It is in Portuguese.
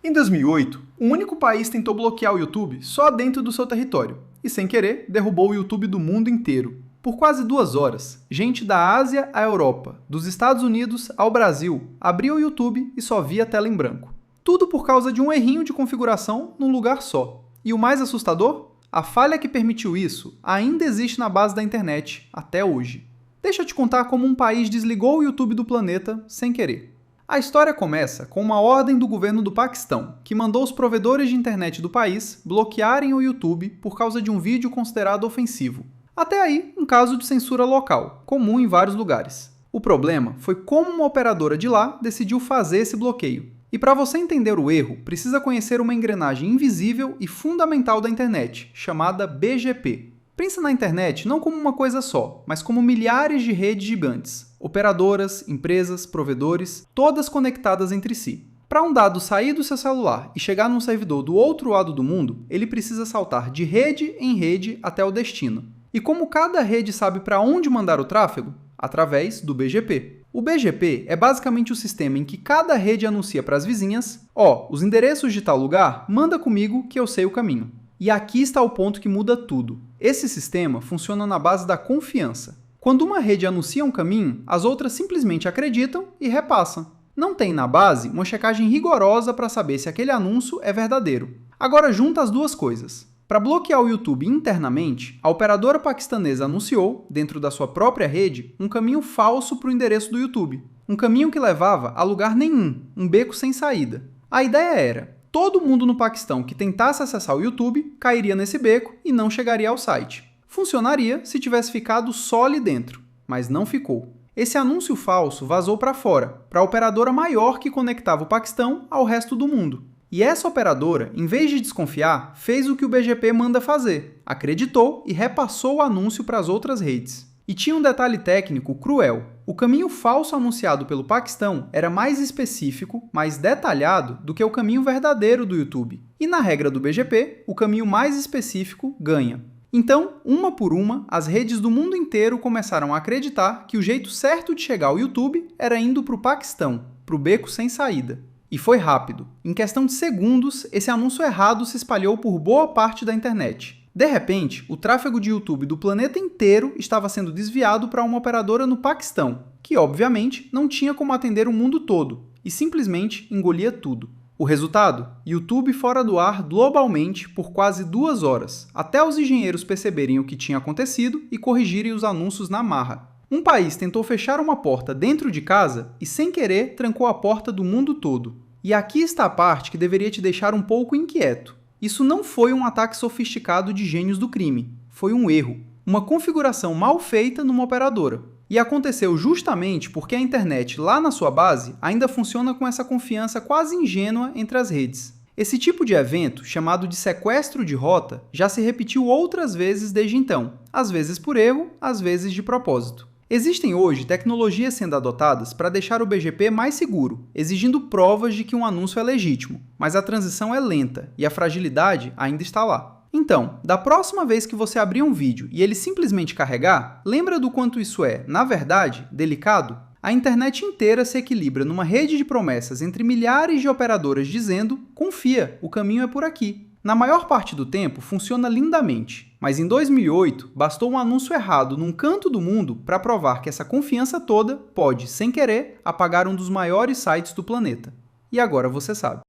Em 2008, um único país tentou bloquear o YouTube só dentro do seu território e, sem querer, derrubou o YouTube do mundo inteiro. Por quase 2 horas, gente da Ásia à Europa, dos Estados Unidos ao Brasil, abria o YouTube e só via tela em branco. Tudo por causa de um errinho de configuração num lugar só. E o mais assustador? A falha que permitiu isso ainda existe na base da internet até hoje. Deixa eu te contar como um país desligou o YouTube do planeta sem querer. A história começa com uma ordem do governo do Paquistão, que mandou os provedores de internet do país bloquearem o YouTube por causa de um vídeo considerado ofensivo. Até aí, um caso de censura local, comum em vários lugares. O problema foi como uma operadora de lá decidiu fazer esse bloqueio. E para você entender o erro, precisa conhecer uma engrenagem invisível e fundamental da internet, chamada BGP. Pensa na internet não como uma coisa só, mas como milhares de redes gigantes. Operadoras, empresas, provedores, todas conectadas entre si. Para um dado sair do seu celular e chegar num servidor do outro lado do mundo, ele precisa saltar de rede em rede até o destino. E como cada rede sabe para onde mandar o tráfego? Através do BGP. O BGP é basicamente o sistema em que cada rede anuncia para as vizinhas: os endereços de tal lugar, manda comigo que eu sei o caminho. E aqui está o ponto que muda tudo. Esse sistema funciona na base da confiança. Quando uma rede anuncia um caminho, as outras simplesmente acreditam e repassam. Não tem na base uma checagem rigorosa para saber se aquele anúncio é verdadeiro. Agora junta as duas coisas. Para bloquear o YouTube internamente, a operadora paquistanesa anunciou, dentro da sua própria rede, um caminho falso para o endereço do YouTube. Um caminho que levava a lugar nenhum, um beco sem saída. A ideia era: todo mundo no Paquistão que tentasse acessar o YouTube cairia nesse beco e não chegaria ao site. Funcionaria se tivesse ficado só ali dentro, mas não ficou. Esse anúncio falso vazou para fora, para a operadora maior que conectava o Paquistão ao resto do mundo. E essa operadora, em vez de desconfiar, fez o que o BGP manda fazer. Acreditou e repassou o anúncio para as outras redes. E tinha um detalhe técnico cruel. O caminho falso anunciado pelo Paquistão era mais específico, mais detalhado do que o caminho verdadeiro do YouTube. E na regra do BGP, o caminho mais específico ganha. Então, uma por uma, as redes do mundo inteiro começaram a acreditar que o jeito certo de chegar ao YouTube era indo para o Paquistão, para o beco sem saída. E foi rápido. Em questão de segundos, esse anúncio errado se espalhou por boa parte da internet. De repente, o tráfego de YouTube do planeta inteiro estava sendo desviado para uma operadora no Paquistão, que obviamente não tinha como atender o mundo todo, e simplesmente engolia tudo. O resultado? YouTube fora do ar globalmente por quase 2 horas, até os engenheiros perceberem o que tinha acontecido e corrigirem os anúncios na marra. Um país tentou fechar uma porta dentro de casa e, sem querer, trancou a porta do mundo todo. E aqui está a parte que deveria te deixar um pouco inquieto. Isso não foi um ataque sofisticado de gênios do crime. Foi um erro. Uma configuração mal feita numa operadora. E aconteceu justamente porque a internet, lá na sua base, ainda funciona com essa confiança quase ingênua entre as redes. Esse tipo de evento, chamado de sequestro de rota, já se repetiu outras vezes desde então. Às vezes por erro, às vezes de propósito. Existem hoje tecnologias sendo adotadas para deixar o BGP mais seguro, exigindo provas de que um anúncio é legítimo, mas a transição é lenta e a fragilidade ainda está lá. Então, da próxima vez que você abrir um vídeo e ele simplesmente carregar, lembra do quanto isso é, na verdade, delicado? A internet inteira se equilibra numa rede de promessas entre milhares de operadoras dizendo: confia, o caminho é por aqui. Na maior parte do tempo, funciona lindamente, mas em 2008, bastou um anúncio errado num canto do mundo para provar que essa confiança toda pode, sem querer, apagar um dos maiores sites do planeta. E agora você sabe.